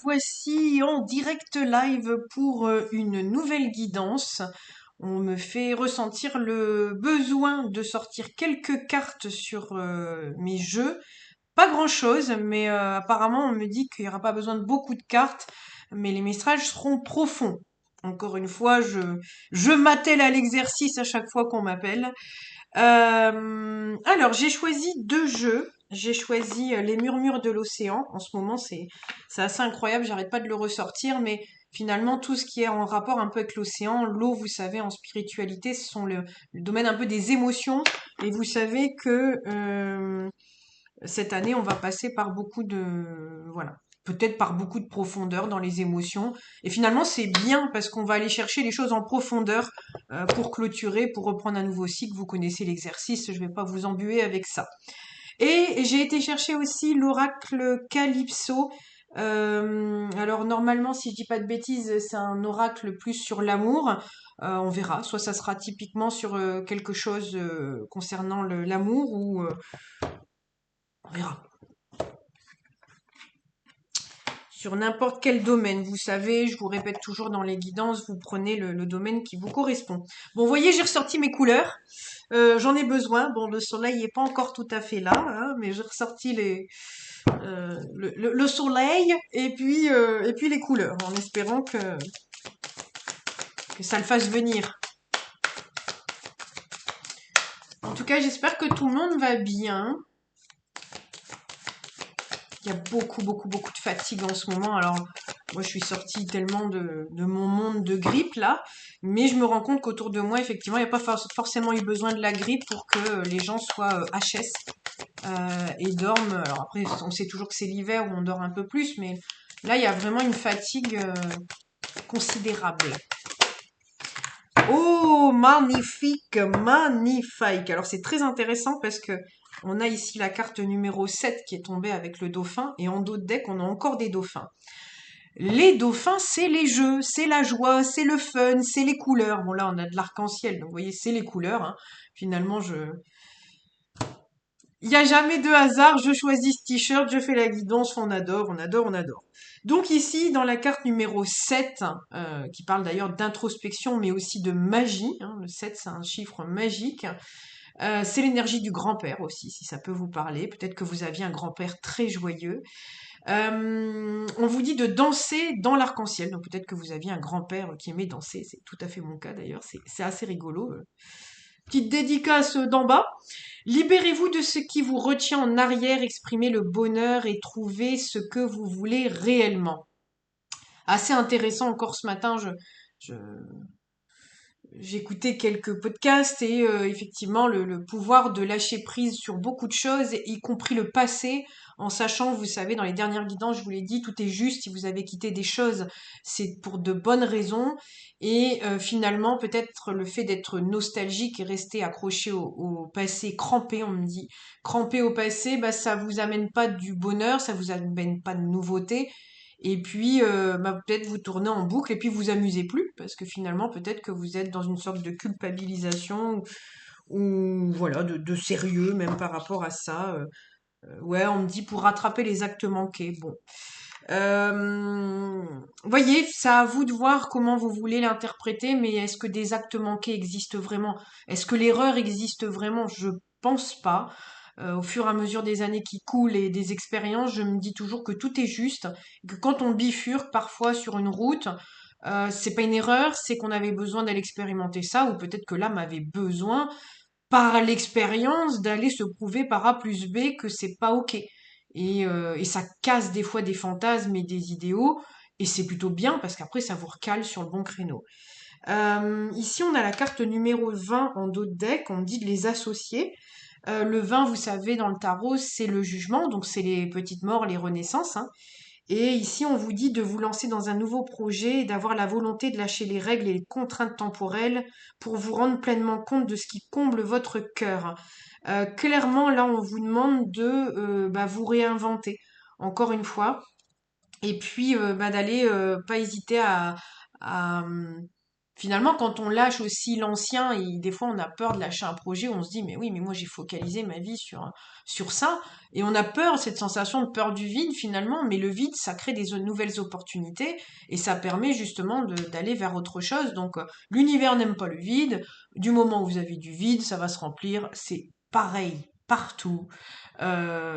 Voici en direct live pour une nouvelle guidance. On me fait ressentir le besoin de sortir quelques cartes sur mes jeux. Pas grand-chose, mais apparemment on me dit qu'il n'y aura pas besoin de beaucoup de cartes, mais les messages seront profonds. Encore une fois, je m'attelle à l'exercice à chaque fois qu'on m'appelle. Alors, j'ai choisi deux jeux. J'ai choisi Les Murmures de l'Océan. En ce moment, c'est assez incroyable. J'arrête pas de le ressortir, mais finalement, tout ce qui est en rapport un peu avec l'océan, l'eau, vous savez, en spiritualité, ce sont le domaine un peu des émotions. Et vous savez que cette année, on va passer par beaucoup voilà, peut-être par beaucoup de profondeur dans les émotions. Et finalement, c'est bien parce qu'on va aller chercher les choses en profondeur pour clôturer, pour reprendre un nouveau cycle. Vous connaissez l'exercice, je vais pas vous embuer avec ça. Et j'ai été chercher aussi l'oracle Calypso. Alors normalement, si je dis pas de bêtises, c'est un oracle plus sur l'amour. On verra. Soit ça sera typiquement sur quelque chose concernant l'amour ou on verra. Sur n'importe quel domaine. Vous savez, je vous répète toujours dans les guidances, vous prenez le domaine qui vous correspond. Bon, vous voyez, j'ai ressorti mes couleurs. J'en ai besoin. Bon, le soleil n'est pas encore tout à fait là, hein, mais j'ai ressorti le soleil et puis les couleurs, en espérant que ça le fasse venir. En tout cas, j'espère que tout le monde va bien. Il y a beaucoup, beaucoup, beaucoup de fatigue en ce moment. Alors, moi, je suis sortie tellement de mon monde de grippe, là. Mais je me rends compte qu'autour de moi, effectivement, il n'y a pas forcément eu besoin de la grippe pour que les gens soient HS et dorment. Alors après, on sait toujours que c'est l'hiver où on dort un peu plus, mais là, il y a vraiment une fatigue considérable. Oh, magnifique, magnifique. Alors c'est très intéressant parce que on a ici la carte numéro 7 qui est tombée avec le dauphin et en dos de deck on a encore des dauphins. Les dauphins, c'est les jeux, c'est la joie, c'est le fun, c'est les couleurs. Bon là on a de l'arc-en-ciel, donc vous voyez c'est les couleurs, hein. Finalement il n'y a jamais de hasard, je choisis ce t-shirt, je fais la guidance, on adore, on adore, on adore. Donc ici, dans la carte numéro 7, qui parle d'ailleurs d'introspection, mais aussi de magie, hein, le 7 c'est un chiffre magique, c'est l'énergie du grand-père aussi, si ça peut vous parler. Peut-être que vous aviez un grand-père très joyeux. On vous dit de danser dans l'arc-en-ciel, donc peut-être que vous aviez un grand-père qui aimait danser, c'est tout à fait mon cas d'ailleurs, c'est assez rigolo. Petite dédicace d'en bas. Libérez-vous de ce qui vous retient en arrière, exprimez le bonheur et trouvez ce que vous voulez réellement. Assez intéressant encore ce matin, je- j'écoutais quelques podcasts et effectivement le pouvoir de lâcher prise sur beaucoup de choses, y compris le passé, en sachant, vous savez, dans les dernières guidances, je vous l'ai dit, tout est juste. Si vous avez quitté des choses, c'est pour de bonnes raisons. Et finalement, peut-être le fait d'être nostalgique et rester accroché au passé, crampé, on me dit, crampé au passé, bah ça vous amène pas du bonheur, ça vous amène pas de nouveauté. Et puis, bah, peut-être vous tournez en boucle et puis vous amusez plus, parce que finalement, peut-être que vous êtes dans une sorte de culpabilisation ou voilà, de sérieux même par rapport à ça. Ouais, on me dit pour rattraper les actes manqués. Bon. Voyez, c'est à vous de voir comment vous voulez l'interpréter, mais est-ce que des actes manqués existent vraiment? Est-ce que l'erreur existe vraiment? Je pense pas. Au fur et à mesure des années qui coulent et des expériences, je me dis toujours que tout est juste, que quand on bifurque parfois sur une route, c'est pas une erreur, c'est qu'on avait besoin d'aller expérimenter ça, ou peut-être que l'âme avait besoin par l'expérience d'aller se prouver par A plus B que c'est pas ok. Et ça casse des fois des fantasmes et des idéaux, et c'est plutôt bien parce qu'après ça vous recale sur le bon créneau. Ici on a la carte numéro 20 en dos de deck, on me dit de les associer. Le 20, vous savez, dans le tarot, c'est le jugement, donc c'est les petites morts, les renaissances, hein. Et ici, on vous dit de vous lancer dans un nouveau projet et d'avoir la volonté de lâcher les règles et les contraintes temporelles pour vous rendre pleinement compte de ce qui comble votre cœur. Clairement, là, on vous demande de bah, vous réinventer, encore une fois, et puis bah, d'aller pas hésiter à Finalement, quand on lâche aussi l'ancien, et des fois on a peur de lâcher un projet, on se dit, mais oui, mais moi j'ai focalisé ma vie sur ça, et on a peur, cette sensation de peur du vide finalement, mais le vide, ça crée des nouvelles opportunités, et ça permet justement d'aller vers autre chose. Donc l'univers n'aime pas le vide, du moment où vous avez du vide, ça va se remplir, c'est pareil partout.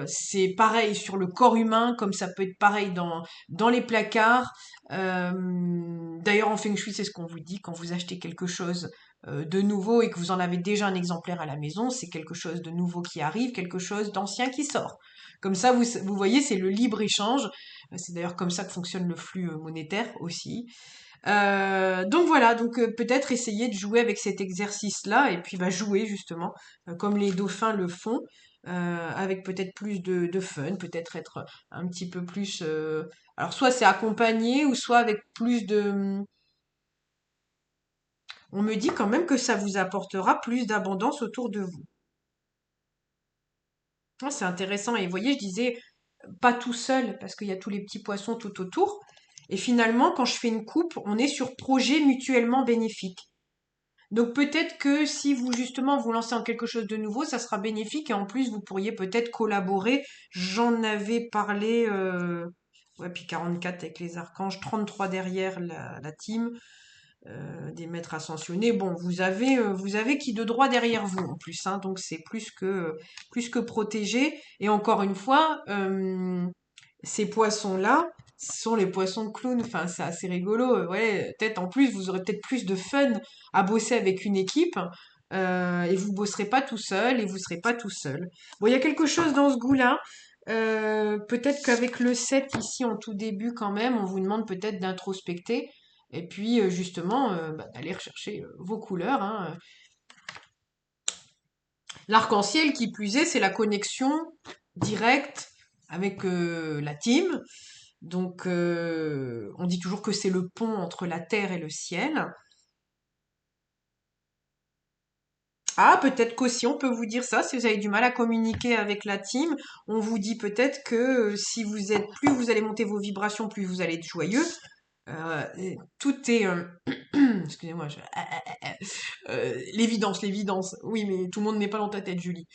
C'est pareil sur le corps humain, comme ça peut être pareil dans les placards. D'ailleurs, en Feng Shui, c'est ce qu'on vous dit quand vous achetez quelque chose de nouveau et que vous en avez déjà un exemplaire à la maison, c'est quelque chose de nouveau qui arrive, quelque chose d'ancien qui sort. Comme ça, vous voyez, c'est le libre-échange. C'est d'ailleurs comme ça que fonctionne le flux monétaire aussi. Donc voilà, donc peut-être essayer de jouer avec cet exercice-là et puis bah, jouer justement, comme les dauphins le font, avec peut-être plus de fun, peut-être être un petit peu plus... alors soit c'est accompagné ou soit avec plus de... On me dit quand même que ça vous apportera plus d'abondance autour de vous. Ah, c'est intéressant et vous voyez, je disais pas tout seul parce qu'il y a tous les petits poissons tout autour. Et finalement, quand je fais une coupe, on est sur projet mutuellement bénéfique. Donc peut-être que si vous justement vous lancez en quelque chose de nouveau, ça sera bénéfique et en plus vous pourriez peut-être collaborer. J'en avais parlé, ouais, puis 44 avec les archanges, 33 derrière la team des maîtres ascensionnés. Bon, vous avez qui de droit derrière vous en plus, hein, donc c'est plus que protégé. Et encore une fois, ces poissons-là sont les poissons clowns. Enfin, c'est assez rigolo. Ouais, peut-être en plus, vous aurez peut-être plus de fun à bosser avec une équipe. Et vous bosserez pas tout seul et vous serez pas tout seul. Bon, il y a quelque chose dans ce goût-là. Peut-être qu'avec le 7 ici en tout début quand même, on vous demande peut-être d'introspecter et puis justement bah, d'aller rechercher vos couleurs, hein. L'arc-en-ciel qui plus est, c'est la connexion directe avec la team. Donc, on dit toujours que c'est le pont entre la terre et le ciel. Ah, peut-être qu'aussi on peut vous dire ça, si vous avez du mal à communiquer avec la team, on vous dit peut-être que si vous êtes, plus vous allez monter vos vibrations, plus vous allez être joyeux. Tout est, excusez-moi, l'évidence, l'évidence. Oui, mais tout le monde n'est pas dans ta tête, Julie.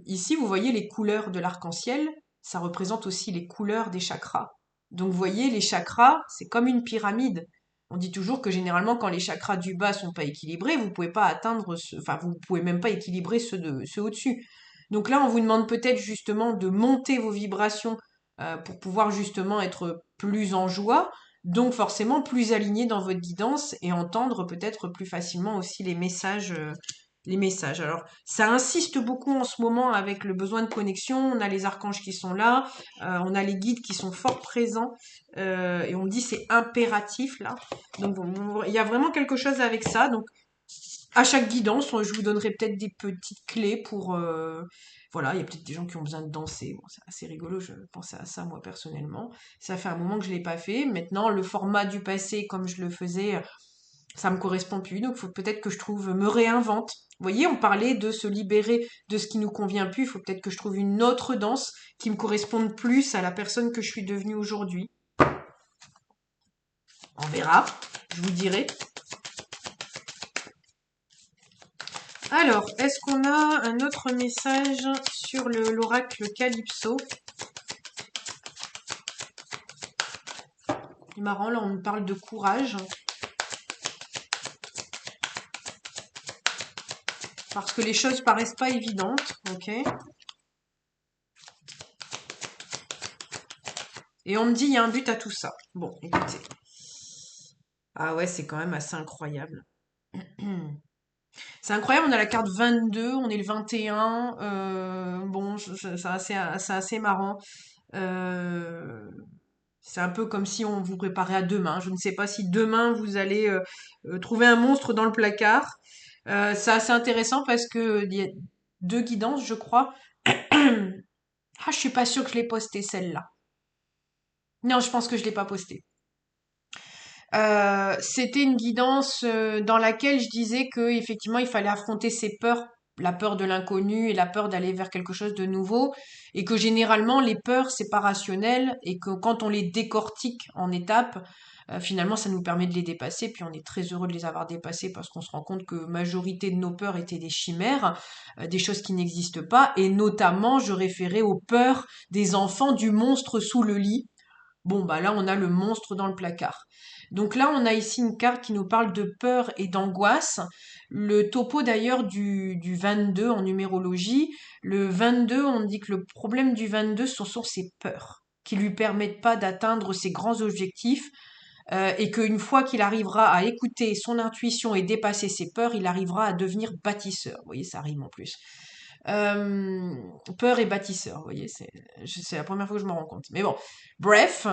Ici, vous voyez les couleurs de l'arc-en-ciel, ça représente aussi les couleurs des chakras. Donc, vous voyez, les chakras, c'est comme une pyramide. On dit toujours que généralement, quand les chakras du bas sont pas équilibrés, vous pouvez pas atteindre, enfin, vous pouvez même pas équilibrer ceux au-dessus. Donc là, on vous demande peut-être justement de monter vos vibrations pour pouvoir justement être plus en joie, donc forcément plus aligné dans votre guidance et entendre peut-être plus facilement aussi les messages. Les messages. Alors, ça insiste beaucoup en ce moment avec le besoin de connexion. On a les archanges qui sont là, on a les guides qui sont fort présents, et on me dit c'est impératif là. Donc, il y a vraiment quelque chose avec ça. Donc, à chaque guidance, je vous donnerai peut-être des petites clés pour... voilà, il y a peut-être des gens qui ont besoin de danser. Bon, c'est assez rigolo, je pensais à ça moi personnellement. Ça fait un moment que je l'ai pas fait. Maintenant, le format du passé, comme je le faisais, ça me correspond plus. Donc, il faut peut-être que je trouve, me réinvente. Vous voyez, on parlait de se libérer de ce qui nous convient plus. Il faut peut-être que je trouve une autre danse qui me corresponde plus à la personne que je suis devenue aujourd'hui. On verra, je vous dirai. Alors, est-ce qu'on a un autre message sur l'oracle Calypso? C'est marrant, là on me parle de courage. Parce que les choses paraissent pas évidentes, ok? Et on me dit il y a un but à tout ça. Bon, écoutez. Ah ouais, c'est quand même assez incroyable. C'est incroyable, on a la carte 22, on est le 21. Bon, c'est assez marrant. Euh, c'est un peu comme si on vous préparait à demain. Je ne sais pas si demain vous allez trouver un monstre dans le placard. C'est assez intéressant parce que il y a deux guidances, je crois. Ah, je suis pas sûre que je l'ai posté celle-là. Non, je pense que je l'ai pas postée. C'était une guidance dans laquelle je disais que effectivement il fallait affronter ses peurs la peur de l'inconnu et la peur d'aller vers quelque chose de nouveau, et que généralement les peurs c'est pas rationnel et que quand on les décortique en étapes, finalement ça nous permet de les dépasser, puis on est très heureux de les avoir dépassés parce qu'on se rend compte que majorité de nos peurs étaient des chimères, des choses qui n'existent pas, et notamment je référais aux peurs des enfants du monstre sous le lit. Bon, bah là, on a le monstre dans le placard. Donc là, on a ici une carte qui nous parle de peur et d'angoisse. Le topo d'ailleurs du 22 en numérologie, le 22, on dit que le problème du 22, ce sont ses peurs, qui lui permettent pas d'atteindre ses grands objectifs, et qu'une fois qu'il arrivera à écouter son intuition et dépasser ses peurs, il arrivera à devenir bâtisseur. Vous voyez, ça rime en plus. Euh, Peur et bâtisseur, vous voyez, c'est la première fois que je me rends compte. Mais bon, bref,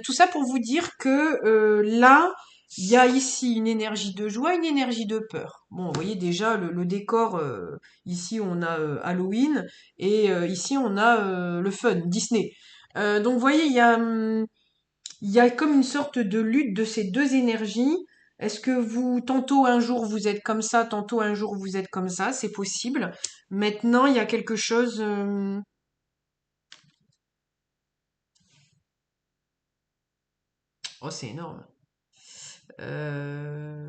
tout ça pour vous dire que là, il y a ici une énergie de joie, une énergie de peur. Bon, vous voyez déjà le décor, ici on a Halloween, et ici on a le fun, Disney. Donc vous voyez, il y a comme une sorte de lutte de ces deux énergies. Est-ce que vous, tantôt un jour vous êtes comme ça, tantôt un jour vous êtes comme ça, c'est possible. Maintenant, il y a quelque chose. Oh, c'est énorme. Euh,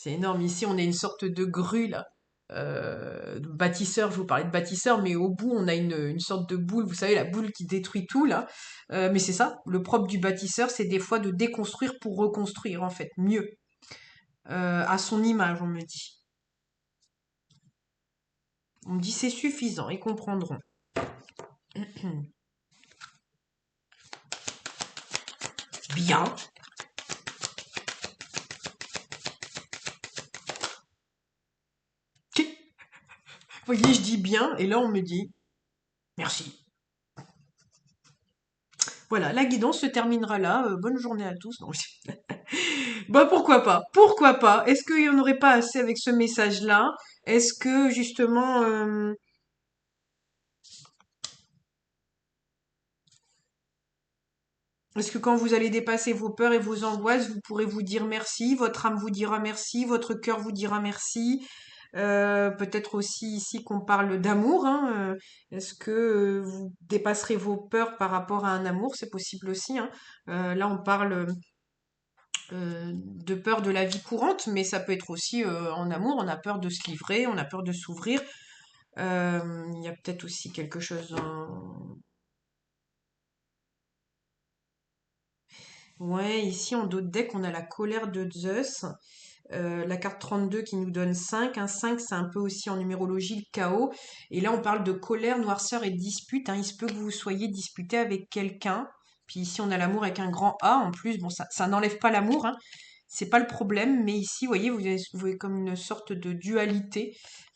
C'est énorme. Ici, on a une sorte de grue là. De bâtisseur, je vous parlais de bâtisseur, mais au bout, on a une sorte de boule, vous savez, la boule qui détruit tout là. Mais c'est ça, le propre du bâtisseur, c'est des fois de déconstruire pour reconstruire, en fait, mieux. À son image, on me dit. On me dit c'est suffisant, ils comprendront. Bien. Vous voyez, je dis bien, et là on me dit merci. Voilà, la guidance se terminera là. Bonne journée à tous. Non, bah pourquoi pas? Pourquoi pas? Est-ce qu'il n'y en aurait pas assez avec ce message-là? Est-ce que justement, est-ce que quand vous allez dépasser vos peurs et vos angoisses, vous pourrez vous dire merci, votre âme vous dira merci, votre cœur vous dira merci. Peut-être aussi ici qu'on parle d'amour, hein. Est-ce que vous dépasserez vos peurs par rapport à un amour? C'est possible aussi, hein. Là, on parle de peur de la vie courante, mais ça peut être aussi en amour. On a peur de se livrer, on a peur de s'ouvrir. Il y a peut-être aussi quelque chose en... Ouais, ici en dos de deck, on a la colère de Zeus. La carte 32 qui nous donne 5. Un 5, c'est un peu aussi en numérologie le chaos. Et là, on parle de colère, noirceur et dispute, hein. Il se peut que vous soyez disputé avec quelqu'un. Puis ici, on a l'amour avec un grand A en plus. Bon, ça n'enlève pas l'amour, hein. C'est pas le problème. Mais ici, vous voyez comme une sorte de dualité,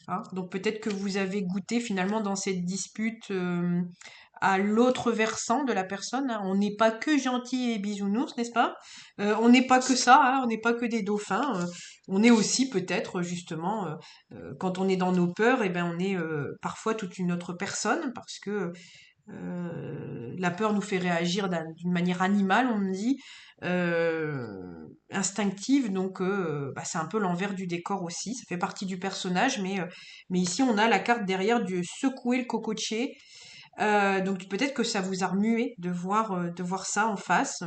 hein. Donc peut-être que vous avez goûté finalement dans cette dispute à l'autre versant de la personne, hein. On n'est pas que gentil et bisounours, n'est-ce pas? On n'est pas que ça, hein. On n'est pas que des dauphins. On est aussi peut-être justement, quand on est dans nos peurs, et ben on est parfois toute une autre personne parce que la peur nous fait réagir d'une manière animale, on me dit, instinctive. Donc bah, c'est un peu l'envers du décor aussi. Ça fait partie du personnage, mais ici on a la carte derrière du secouer le cocotier. Donc peut-être que ça vous a remué de voir ça en face.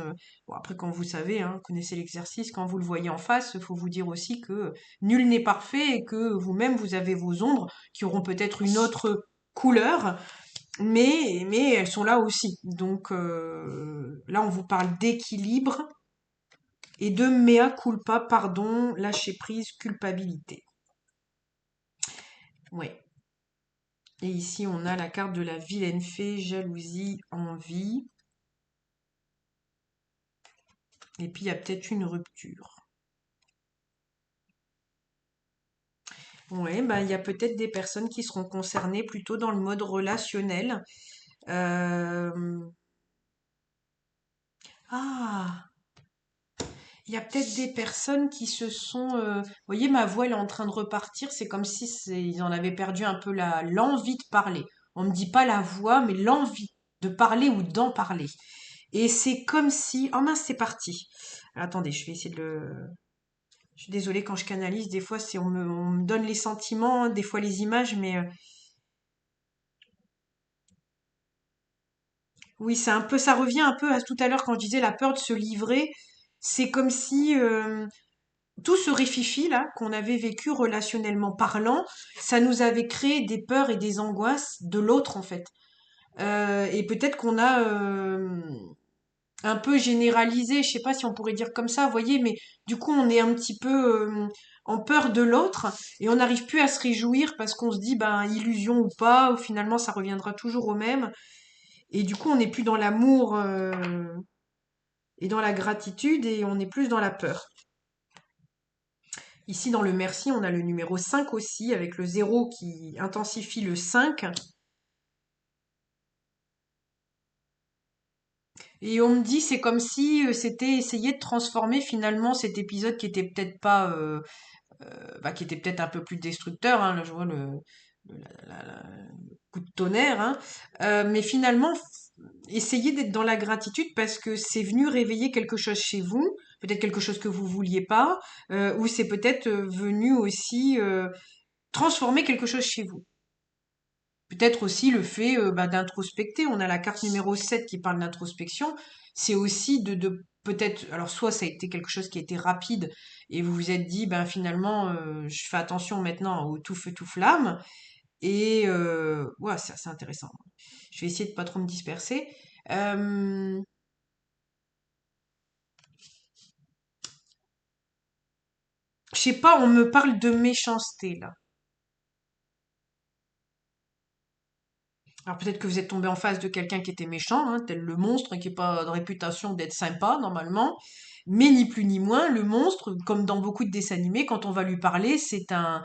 Bon, après, quand vous savez, hein, connaissez l'exercice, quand vous le voyez en face, il faut vous dire aussi que nul n'est parfait et que vous-même, vous avez vos ombres qui auront peut-être une autre couleur, mais elles sont là aussi. Donc là, on vous parle d'équilibre et de mea culpa, pardon, lâcher prise, culpabilité. Ouais. Et ici, on a la carte de la vilaine fée, jalousie, envie. Et puis, il y a peut-être une rupture. Ouais, bah, il y a peut-être des personnes qui seront concernées plutôt dans le mode relationnel. Euh, Ah, il y a peut-être des personnes qui se sont... Vous voyez, ma voix, elle est en train de repartir. C'est comme si ils en avaient perdu un peu l'envie de parler. On ne dit pas la voix, mais l'envie de parler ou d'en parler. Et c'est comme si... Oh mince, c'est parti. Attendez, Je suis désolée quand je canalise, des fois on me donne les sentiments, des fois les images, mais oui, c'est un peu, ça revient un peu à tout à l'heure quand je disais la peur de se livrer. C'est comme si tout ce rififi là qu'on avait vécu relationnellement parlant, ça nous avait créé des peurs et des angoisses de l'autre en fait. Et peut-être qu'on a un peu généralisé, je sais pas si on pourrait dire comme ça, vous voyez, mais du coup on est un petit peu en peur de l'autre et on n'arrive plus à se réjouir parce qu'on se dit ben illusion ou pas, ou finalement ça reviendra toujours au même. Et du coup on n'est plus dans l'amour et dans la gratitude et on est plus dans la peur. Ici dans le merci, on a le numéro 5 aussi avec le 0 qui intensifie le 5. Et on me dit c'est comme si c'était essayer de transformer finalement cet épisode qui était peut-être pas qui était peut-être un peu plus destructeur, hein, là je vois le coup de tonnerre, hein, mais finalement, essayez d'être dans la gratitude parce que c'est venu réveiller quelque chose chez vous, peut-être quelque chose que vous vouliez pas, ou c'est peut-être venu aussi transformer quelque chose chez vous. Peut-être aussi le fait d'introspecter. On a la carte numéro 7 qui parle d'introspection. C'est aussi de peut-être, alors soit ça a été quelque chose qui a été rapide et vous vous êtes dit, ben finalement, je fais attention maintenant au tout feu tout flamme. Et ouais, c'est assez intéressant. Je vais essayer de pas trop me disperser. Euh, je sais pas, on me parle de méchanceté là. Alors peut-être que vous êtes tombé en face de quelqu'un qui était méchant, hein, tel le monstre, qui n'a pas de réputation d'être sympa normalement. Mais ni plus ni moins, le monstre, comme dans beaucoup de dessins animés, quand on va lui parler, c'est un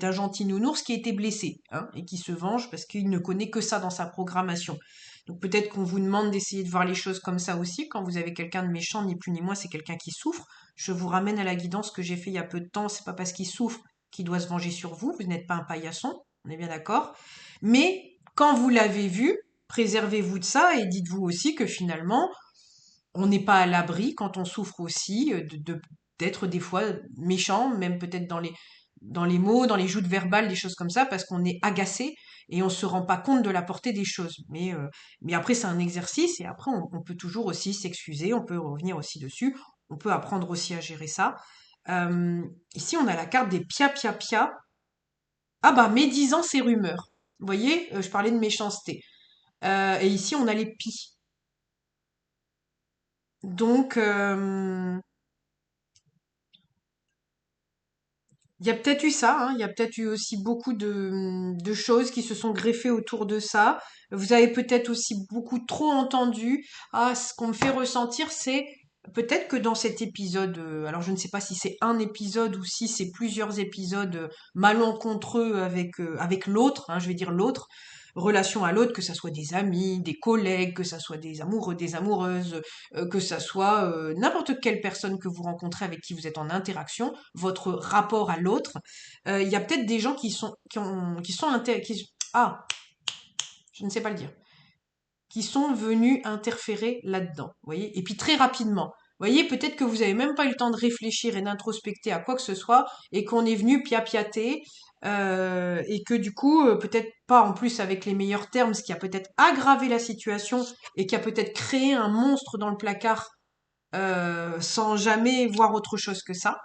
gentil nounours qui a été blessé, hein, et qui se venge parce qu'il ne connaît que ça dans sa programmation. Donc peut-être qu'on vous demande d'essayer de voir les choses comme ça aussi. Quand vous avez quelqu'un de méchant, ni plus ni moins, c'est quelqu'un qui souffre. Je vous ramène à la guidance que j'ai fait il y a peu de temps. C'est pas parce qu'il souffre qu'il doit se venger sur vous. Vous n'êtes pas un paillasson. On est bien d'accord. Mais quand vous l'avez vu, préservez-vous de ça et dites-vous aussi que finalement, on n'est pas à l'abri quand on souffre aussi d'être des fois méchant, même peut-être dans les mots, dans les joutes verbales, des choses comme ça, parce qu'on est agacé et on se rend pas compte de la portée des choses. Mais après, c'est un exercice et après, on peut toujours aussi s'excuser, on peut revenir aussi dessus, on peut apprendre aussi à gérer ça. Euh, Ici, on a la carte des pia pia pia. Ah bah, médisance et rumeurs. Vous voyez, je parlais de méchanceté. Et ici, on a les pies. Donc, il y a peut-être eu ça, hein, il y a peut-être eu aussi beaucoup de choses qui se sont greffées autour de ça. Vous avez peut-être aussi beaucoup trop entendu. Ah, ce qu'on me fait ressentir, c'est peut-être que dans cet épisode, alors je ne sais pas si c'est un épisode ou si c'est plusieurs épisodes malencontreux avec l'autre, hein, je vais dire l'autre, relation à l'autre, que ça soit des amis, des collègues, que ça soit des amoureux, des amoureuses, que ça soit n'importe quelle personne que vous rencontrez avec qui vous êtes en interaction, votre rapport à l'autre. Il y a peut-être des gens qui sont ah, je ne sais pas le dire, qui sont venus interférer là-dedans, vous voyez, et puis très rapidement. Vous voyez, peut-être que vous avez même pas eu le temps de réfléchir et d'introspecter à quoi que ce soit, et qu'on est venu piapiater, et que du coup, peut-être pas en plus avec les meilleurs termes, ce qui a peut-être aggravé la situation et qui a peut-être créé un monstre dans le placard sans jamais voir autre chose que ça.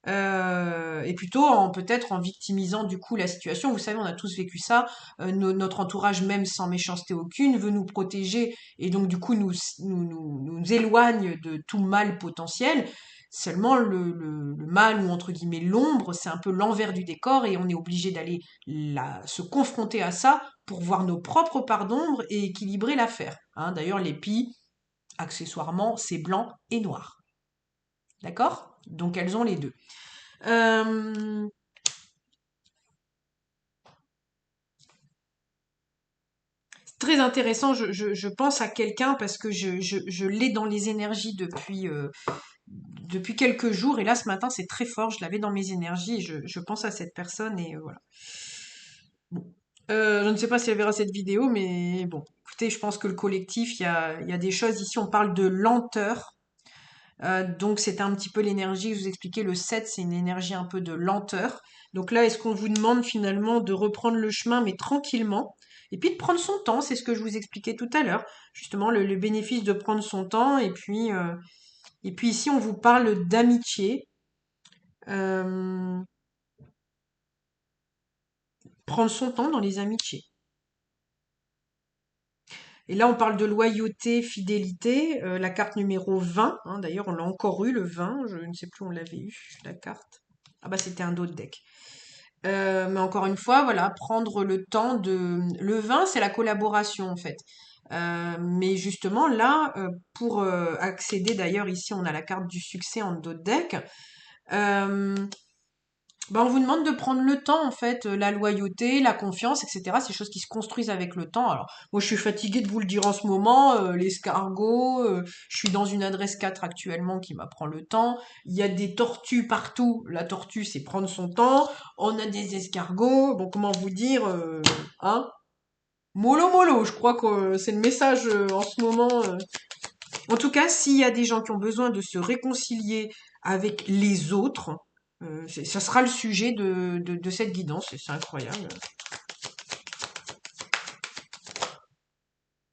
Et plutôt en peut-être en victimisant du coup la situation. Vous savez, on a tous vécu ça. Notre entourage, même sans méchanceté aucune, veut nous protéger et donc du coup nous éloigne de tout mal potentiel. Seulement le mal ou entre guillemets l'ombre, c'est un peu l'envers du décor et on est obligé d'aller se confronter à ça pour voir nos propres parts d'ombre et équilibrer l'affaire. Hein, d'ailleurs, l'épi, accessoirement, c'est blanc et noir. D'accord? Donc elles ont les deux. Euh, c'est très intéressant, je pense à quelqu'un parce que je l'ai dans les énergies depuis quelques jours et là ce matin c'est très fort, je l'avais dans mes énergies et je pense à cette personne et voilà. Bon. Je ne sais pas si elle verra cette vidéo, mais bon, écoutez, je pense que le collectif, il y a des choses ici, on parle de lenteur. Donc c'était un petit peu l'énergie, je vous expliquais, le 7, c'est une énergie un peu de lenteur. Donc là, est-ce qu'on vous demande finalement de reprendre le chemin, mais tranquillement, et puis de prendre son temps, c'est ce que je vous expliquais tout à l'heure, justement le bénéfice de prendre son temps, et puis ici on vous parle d'amitié. Euh, Prendre son temps dans les amitiés. Et là, on parle de loyauté, fidélité, la carte numéro 20, hein, d'ailleurs, on l'a encore eu, le 20, je ne sais plus où on l'avait eu, la carte. Ah bah c'était un autre deck. Mais encore une fois, voilà, prendre le temps de... Le 20, c'est la collaboration, en fait. Mais justement, là, pour accéder, d'ailleurs, ici, on a la carte du succès en d'autres decks. Euh, Bah, on vous demande de prendre le temps, en fait, la loyauté, la confiance, etc. C'est des choses qui se construisent avec le temps. Alors, moi, je suis fatiguée de vous le dire en ce moment, l'escargot, je suis dans une adresse 4 actuellement qui m'apprend le temps. Il y a des tortues partout. La tortue, c'est prendre son temps. On a des escargots. Bon, comment vous dire, hein? Mollo mollo, je crois que c'est le message en ce moment. En tout cas, s'il y a des gens qui ont besoin de se réconcilier avec les autres, ça sera le sujet de cette guidance, et c'est incroyable.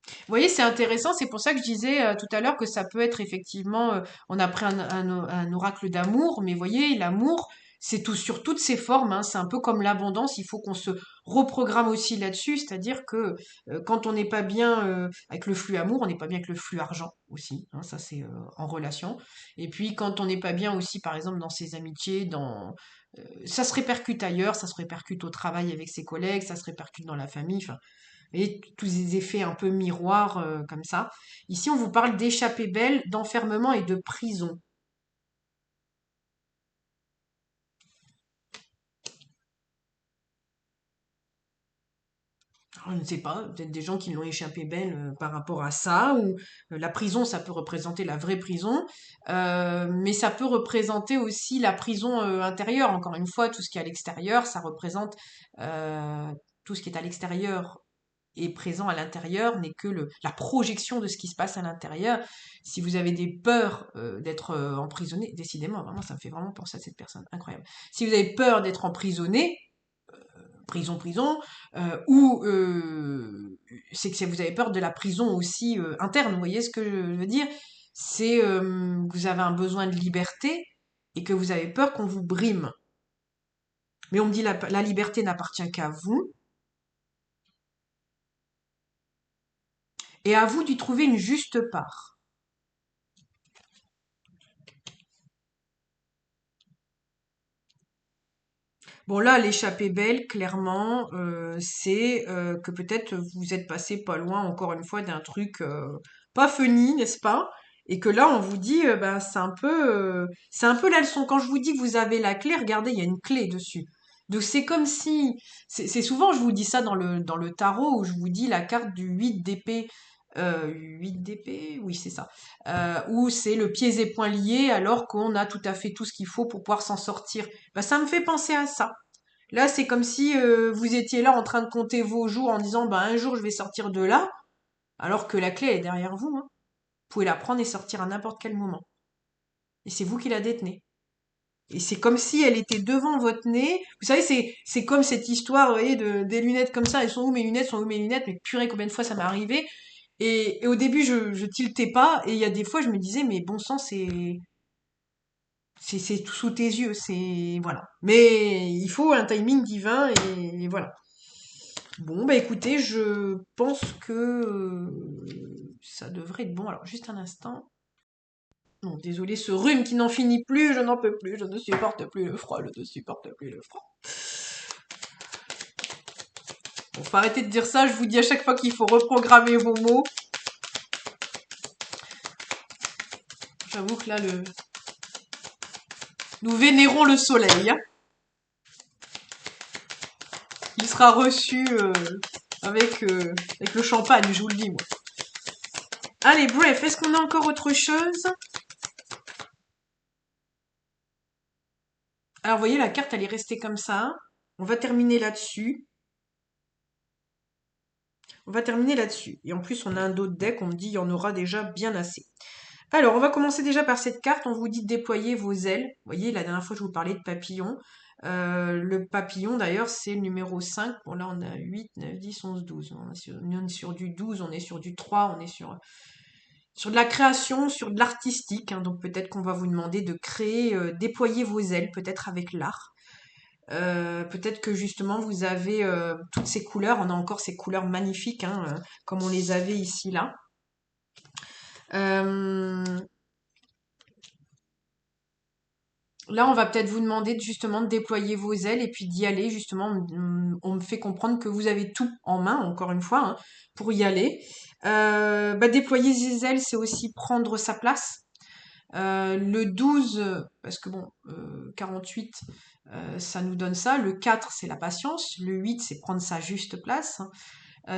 Vous voyez, c'est intéressant, c'est pour ça que je disais tout à l'heure que ça peut être effectivement, on a pris un oracle d'amour, mais vous voyez, l'amour, c'est tout sur toutes ses formes, hein, c'est un peu comme l'abondance, il faut qu'on se reprogramme aussi là-dessus, c'est-à-dire que quand on n'est pas bien avec le flux amour, on n'est pas bien avec le flux argent aussi, hein, ça c'est en relation. Et puis quand on n'est pas bien aussi, par exemple, dans ses amitiés, ça se répercute ailleurs, ça se répercute au travail avec ses collègues, ça se répercute dans la famille, enfin, et tous ces effets un peu miroirs comme ça. Ici, on vous parle d'échappée belle, d'enfermement et de prison. Alors, je ne sais pas, peut-être des gens qui l'ont échappé belle par rapport à ça, ou la prison, ça peut représenter la vraie prison, mais ça peut représenter aussi la prison intérieure. Encore une fois, tout ce qui est à l'extérieur, ça représente euh, tout ce qui est à l'extérieur est présent à l'intérieur n'est que la projection de ce qui se passe à l'intérieur. Si vous avez des peurs d'être emprisonné, décidément, vraiment, ça me fait vraiment penser à cette personne, incroyable. Si vous avez peur d'être emprisonné, prison, ou c'est que vous avez peur de la prison aussi interne, vous voyez ce que je veux dire? C'est que vous avez un besoin de liberté et que vous avez peur qu'on vous brime. Mais on me dit la liberté n'appartient qu'à vous, et à vous d'y trouver une juste part. Bon là, l'échappée belle, clairement, c'est que peut-être vous êtes passé pas loin, encore une fois, d'un truc pas funny, n'est-ce pas? Et que là, on vous dit, ben, c'est un peu la leçon. Quand je vous dis que vous avez la clé, regardez, il y a une clé dessus. Donc c'est comme si, c'est souvent, je vous dis ça dans le tarot, où je vous dis la carte du 8 d'épée, 8 d'épée, oui c'est ça, où c'est le pieds et poings liés, alors qu'on a tout à fait tout ce qu'il faut pour pouvoir s'en sortir. Ben, ça me fait penser à ça. Là, c'est comme si vous étiez là en train de compter vos jours en disant, bah, un jour je vais sortir de là, alors que la clé est derrière vous, hein. Vous pouvez la prendre et sortir à n'importe quel moment. Et c'est vous qui la détenez. Et c'est comme si elle était devant votre nez. Vous savez, c'est comme cette histoire, vous voyez, des lunettes comme ça. Elles sont où mes lunettes? Sont où mes lunettes? Mais purée, combien de fois ça m'est arrivé? Et au début, je tiltais pas. Et il y a des fois, je me disais, mais bon sang, c'est tout sous tes yeux. C'est, voilà. Mais il faut un timing divin et voilà. Bon, bah écoutez, je pense que ça devrait être bon. Alors, juste un instant. Non, désolé, ce rhume qui n'en finit plus, je n'en peux plus, je ne supporte plus le froid, je ne supporte plus le froid. Bon, faut arrêter de dire ça, je vous dis à chaque fois qu'il faut reprogrammer vos mots. J'avoue que là, nous vénérons le soleil, hein. Il sera reçu avec le champagne, je vous le dis, moi. Allez, bref, est-ce qu'on a encore autre chose? Alors, vous voyez, la carte, elle est restée comme ça. On va terminer là-dessus. On va terminer là-dessus. Et en plus, on a un autre deck, on me dit il y en aura déjà bien assez. Alors, on va commencer déjà par cette carte. On vous dit de déployer vos ailes. Vous voyez, la dernière fois, je vous parlais de papillon. Le papillon, d'ailleurs, c'est le numéro 5. Bon, là, on a 8, 9, 10, 11, 12. On est sur du 12, on est sur du 3, on est sur de la création, sur de l'artistique, hein. Donc, peut-être qu'on va vous demander de créer, déployer vos ailes, peut-être avec l'art. Peut-être que justement, vous avez toutes ces couleurs. On a encore ces couleurs magnifiques, hein, comme on les avait ici, là. Euh, Là, on va peut-être vous demander justement de déployer vos ailes et puis d'y aller. Justement, on me fait comprendre que vous avez tout en main, encore une fois, hein, pour y aller. Déployer ses ailes, c'est aussi prendre sa place. Le 12, parce que bon, 48, ça nous donne ça. Le 4, c'est la patience. Le 8, c'est prendre sa juste place.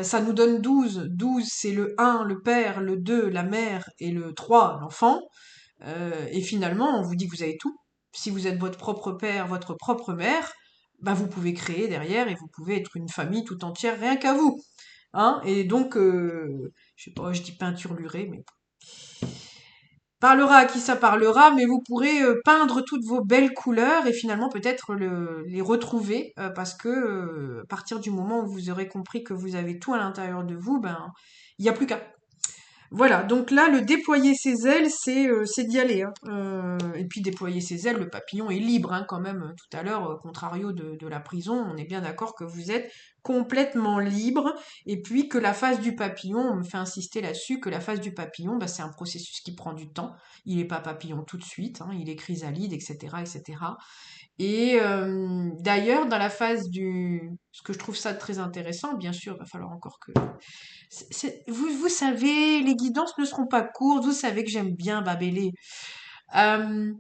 Ça nous donne 12. 12, c'est le 1, le père, le 2, la mère, et le 3, l'enfant. Et finalement, on vous dit que vous avez tout. Si vous êtes votre propre père, votre propre mère, bah vous pouvez créer derrière et vous pouvez être une famille tout entière rien qu'à vous. Hein, et donc, je sais pas, je dis peinture lurée, mais parlera à qui ça parlera, mais vous pourrez peindre toutes vos belles couleurs et finalement peut-être les retrouver parce que à partir du moment où vous aurez compris que vous avez tout à l'intérieur de vous, ben il n'y a plus qu'à. Voilà, donc là, le déployer ses ailes, c'est d'y aller, hein. Et puis déployer ses ailes, le papillon est libre, hein, quand même. Tout à l'heure, contrario de la prison, on est bien d'accord que vous êtes complètement libre. Et puis que la phase du papillon, on me fait insister là-dessus, que la phase du papillon, bah, c'est un processus qui prend du temps. Il n'est pas papillon tout de suite, hein, il est chrysalide, etc., etc. Et d'ailleurs, dans la phase du... Ce que je trouve ça très intéressant, bien sûr, il va falloir encore que vous savez, les guidances ne seront pas courtes. Vous savez que j'aime bien babeler. Euh,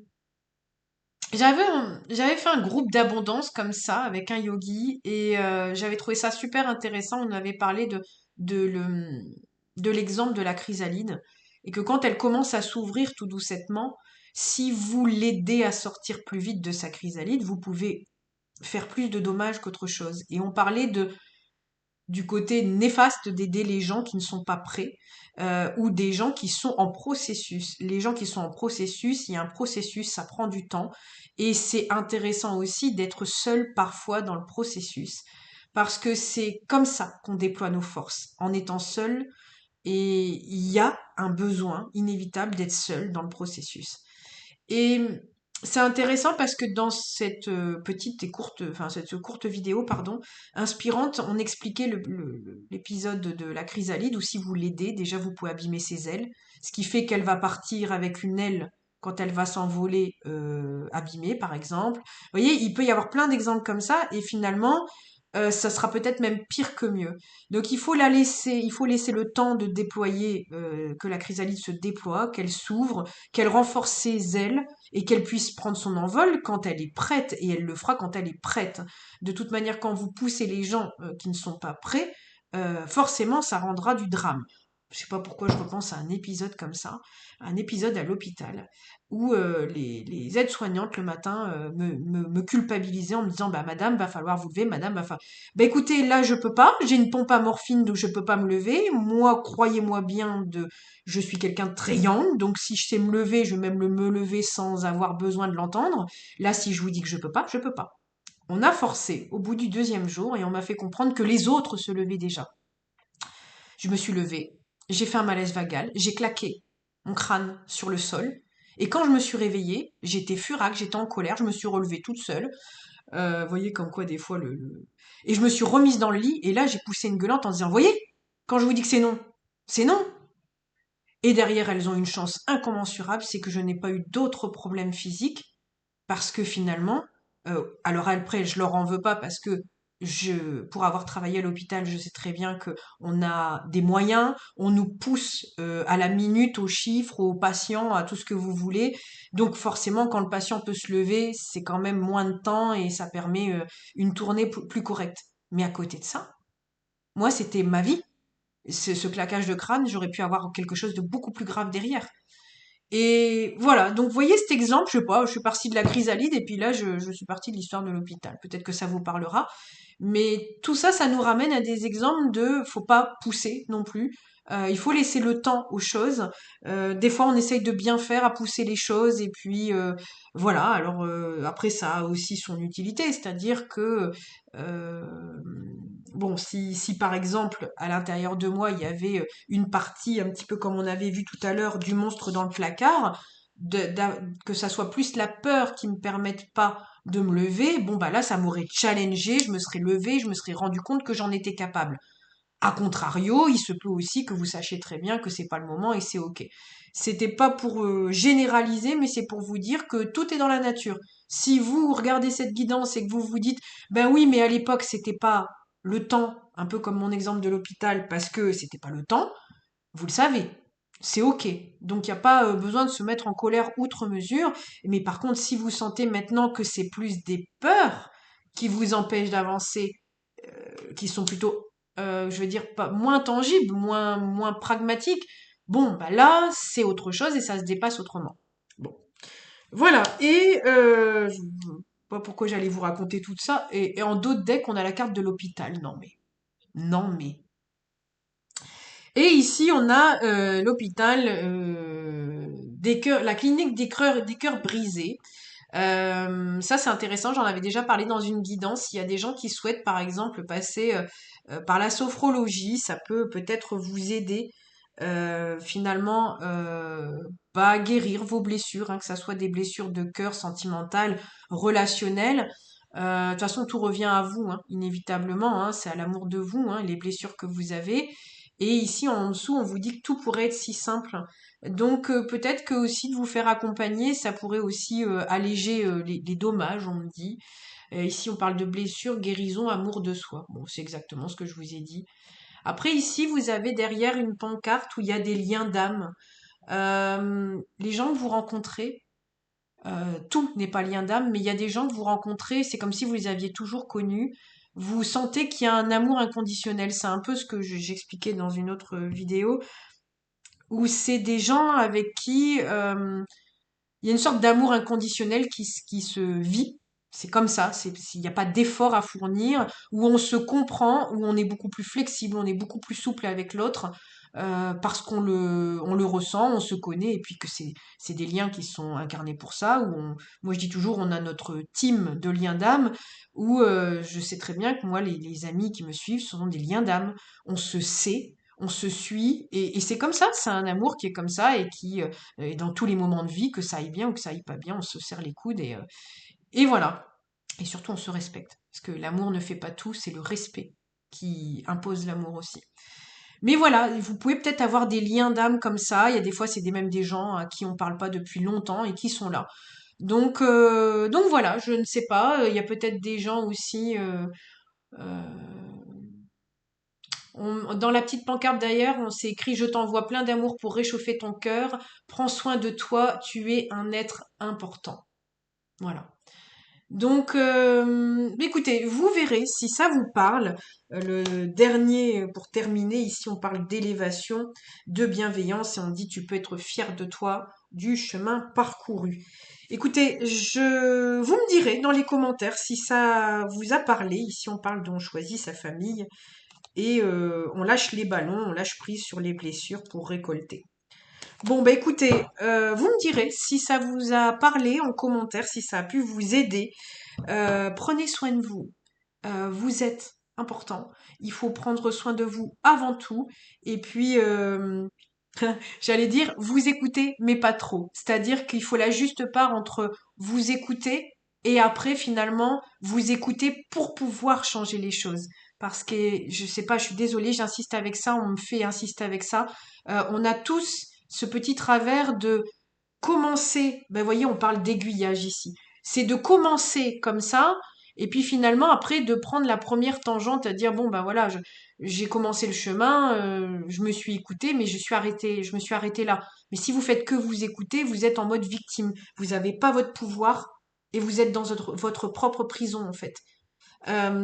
j'avais fait un groupe d'abondance comme ça avec un yogi et j'avais trouvé ça super intéressant. On avait parlé de le, de l'exemple de la chrysalide et que quand elle commence à s'ouvrir tout doucettement, si vous l'aidez à sortir plus vite de sa chrysalide, vous pouvez faire plus de dommages qu'autre chose. Et on parlait du côté néfaste d'aider les gens qui ne sont pas prêts ou des gens qui sont en processus. Les gens qui sont en processus, il y a un processus, ça prend du temps et c'est intéressant aussi d'être seul parfois dans le processus parce que c'est comme ça qu'on déploie nos forces, en étant seul et il y a un besoin inévitable d'être seul dans le processus. Et c'est intéressant parce que dans cette petite et courte, enfin cette courte vidéo, pardon, inspirante, on expliquait l'épisode de la chrysalide où si vous l'aidez, déjà vous pouvez abîmer ses ailes, ce qui fait qu'elle va partir avec une aile quand elle va s'envoler abîmée, par exemple. Vous voyez, il peut y avoir plein d'exemples comme ça et finalement, ça sera peut-être même pire que mieux. Donc il faut laisser le temps de déployer, que la chrysalide se déploie, qu'elle s'ouvre, qu'elle renforce ses ailes et qu'elle puisse prendre son envol quand elle est prête, et elle le fera quand elle est prête. De toute manière, quand vous poussez les gens qui ne sont pas prêts, forcément, ça rendra du drame. Je sais pas pourquoi je repense à un épisode comme ça, un épisode à l'hôpital, où les aides-soignantes le matin me culpabilisaient en me disant bah madame va falloir vous lever, madame va falloir... Bah écoutez, là je peux pas, j'ai une pompe à morphine donc je peux pas me lever. Moi, croyez-moi bien, je suis quelqu'un de très yang, donc si je sais me lever, je vais même me lever sans avoir besoin de l'entendre. Là, si je vous dis que je peux pas, je peux pas. On a forcé au bout du deuxième jour et on m'a fait comprendre que les autres se levaient déjà. Je me suis levée, j'ai fait un malaise vagal, j'ai claqué mon crâne sur le sol. Et quand je me suis réveillée, j'étais furax, j'étais en colère, je me suis relevée toute seule. Vous voyez comme quoi des fois Et je me suis remise dans le lit et là j'ai poussé une gueulante en disant, voyez, quand je vous dis que c'est non. Et derrière, elles ont une chance incommensurable, c'est que je n'ai pas eu d'autres problèmes physiques parce que finalement, alors après, je leur en veux pas parce que pour avoir travaillé à l'hôpital, je sais très bien que on a des moyens, on nous pousse à la minute, aux chiffres, aux patients, à tout ce que vous voulez. Donc forcément, quand le patient peut se lever, c'est quand même moins de temps et ça permet une tournée plus correcte. Mais à côté de ça, moi, c'était ma vie. Ce claquage de crâne, j'aurais pu avoir quelque chose de beaucoup plus grave derrière. Et voilà, donc vous voyez cet exemple, je sais pas, je suis partie de la chrysalide et puis là je suis partie de l'histoire de l'hôpital. Peut-être que ça vous parlera, mais tout ça, ça nous ramène à des exemples de faut pas pousser non plus. Il faut laisser le temps aux choses. Des fois, on essaye de bien faire, à pousser les choses, et puis voilà. Alors après, ça a aussi son utilité, c'est-à-dire que euh, bon, si par exemple à l'intérieur de moi il y avait une partie un petit peu comme on avait vu tout à l'heure du monstre dans le placard, que ça soit plus la peur qui me permette pas de me lever, bon bah là ça m'aurait challengé, je me serais levée, je me serais rendu compte que j'en étais capable. A contrario, il se peut aussi que vous sachiez très bien que c'est pas le moment et c'est ok. C'était pas pour généraliser, mais c'est pour vous dire que tout est dans la nature. Si vous regardez cette guidance et que vous vous dites, ben oui, mais à l'époque c'était pas le temps, un peu comme mon exemple de l'hôpital, parce que c'était pas le temps, vous le savez. C'est ok. Donc il n'y a pas besoin de se mettre en colère outre mesure. Mais par contre, si vous sentez maintenant que c'est plus des peurs qui vous empêchent d'avancer, qui sont plutôt, je veux dire, pas moins tangibles, moins pragmatiques. Bon, bah là, c'est autre chose et ça se dépasse autrement. Bon, voilà. Et je sais pas pourquoi j'allais vous raconter tout ça. Et en d'autres decks, on a la carte de l'hôpital. Non mais. Et ici, on a l'hôpital des cœurs, la clinique des cœurs brisés. Ça, c'est intéressant. J'en avais déjà parlé dans une guidance. Il y a des gens qui souhaitent, par exemple, passer par la sophrologie. Ça peut peut-être vous aider finalement bah, à guérir vos blessures, hein, que ça soit des blessures de cœur, sentimentales, relationnelles. De toute façon, tout revient à vous, hein, inévitablement. Hein, c'est à l'amour de vous, hein, les blessures que vous avez. Et ici, en dessous, on vous dit que tout pourrait être si simple. Donc peut-être que aussi de vous faire accompagner, ça pourrait aussi alléger les dommages, on me dit. Ici, on parle de blessure, guérison, amour de soi. Bon, c'est exactement ce que je vous ai dit. Après, ici, vous avez derrière une pancarte où il y a des liens d'âme. Les gens que vous rencontrez, tout n'est pas lien d'âme, mais il y a des gens que vous rencontrez, c'est comme si vous les aviez toujours connus. Vous sentez qu'il y a un amour inconditionnel. C'est un peu ce que j'expliquais dans une autre vidéo, où c'est des gens avec qui il y a une sorte d'amour inconditionnel qui se vit. C'est comme ça, il n'y a pas d'effort à fournir, où on se comprend, où on est beaucoup plus flexible, on est beaucoup plus souple avec l'autre, parce on le ressent, on se connaît, et puis que c'est des liens qui sont incarnés pour ça, moi je dis toujours, on a notre team de liens d'âme, où je sais très bien que moi, les amis qui me suivent, ce sont des liens d'âme. On se sait, on se suit, et c'est comme ça, c'est un amour qui est comme ça, et dans tous les moments de vie, que ça aille bien ou que ça aille pas bien, on se serre les coudes et voilà. Et surtout, on se respecte. Parce que l'amour ne fait pas tout, c'est le respect qui impose l'amour aussi. Mais voilà, vous pouvez peut-être avoir des liens d'âme comme ça. Il y a des fois, c'est même des gens à qui on parle pas depuis longtemps et qui sont là. Donc voilà, je ne sais pas. Il y a peut-être des gens aussi. Euh, dans la petite pancarte d'ailleurs, on s'est écrit: Je t'envoie plein d'amour pour réchauffer ton cœur. Prends soin de toi, tu es un être important. Voilà. Donc, écoutez, vous verrez si ça vous parle. Le dernier, pour terminer, ici on parle d'élévation, de bienveillance et on dit tu peux être fier de toi, du chemin parcouru. Écoutez, vous me direz dans les commentaires si ça vous a parlé. Ici on parle d'on choisit sa famille et on lâche les ballons, on lâche prise sur les blessures pour récolter. Bon, bah écoutez, vous me direz si ça vous a parlé en commentaire, si ça a pu vous aider. Prenez soin de vous. Vous êtes important. Il faut prendre soin de vous avant tout. Et puis, j'allais dire, vous écoutez, mais pas trop. C'est-à-dire qu'il faut la juste part entre vous écouter et après, finalement, vous écouter pour pouvoir changer les choses. Parce que, je sais pas, je suis désolée, j'insiste avec ça, on me fait insister avec ça. On a tous ce petit travers de commencer, ben voyez, on parle d'aiguillage ici. C'est de commencer comme ça, et puis finalement, après, de prendre la première tangente, à dire, bon, ben voilà, j'ai commencé le chemin, je me suis écouté, mais je me suis arrêté là. Mais si vous faites que vous écouter, vous êtes en mode victime. Vous n'avez pas votre pouvoir, et vous êtes dans votre propre prison, en fait.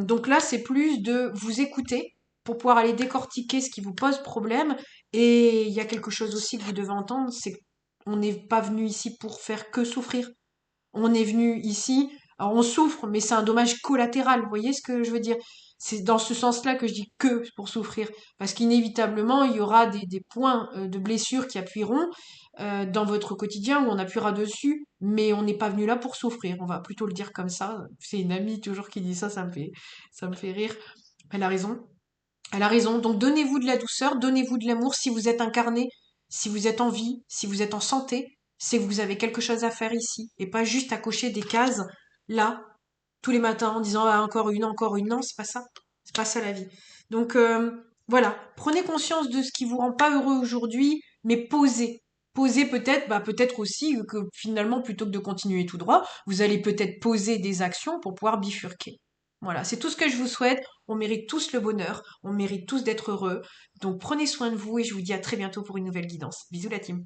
Donc là, c'est plus de vous écouter pour pouvoir aller décortiquer ce qui vous pose problème. Et il y a quelque chose aussi que vous devez entendre, c'est qu'on n'est pas venu ici pour faire que souffrir. On est venu ici, alors on souffre, mais c'est un dommage collatéral. Vous voyez ce que je veux dire? C'est dans ce sens-là que je dis que pour souffrir, parce qu'inévitablement, il y aura des points de blessure qui appuieront dans votre quotidien où on appuiera dessus, mais on n'est pas venu là pour souffrir. On va plutôt le dire comme ça. C'est une amie toujours qui dit ça, ça me fait rire. Elle a raison. Elle a raison. Donc donnez-vous de la douceur, donnez-vous de l'amour. Si vous êtes incarné, si vous êtes en vie, si vous êtes en santé, c'est que vous avez quelque chose à faire ici et pas juste à cocher des cases là tous les matins en disant ah, encore une, encore une. Non, c'est pas ça. C'est pas ça la vie. Donc voilà, prenez conscience de ce qui vous rend pas heureux aujourd'hui, mais posez. Posez peut-être, bah peut-être aussi que finalement, plutôt que de continuer tout droit, vous allez peut-être poser des actions pour pouvoir bifurquer. Voilà, c'est tout ce que je vous souhaite. On mérite tous le bonheur, on mérite tous d'être heureux. Donc prenez soin de vous et je vous dis à très bientôt pour une nouvelle guidance. Bisous la team.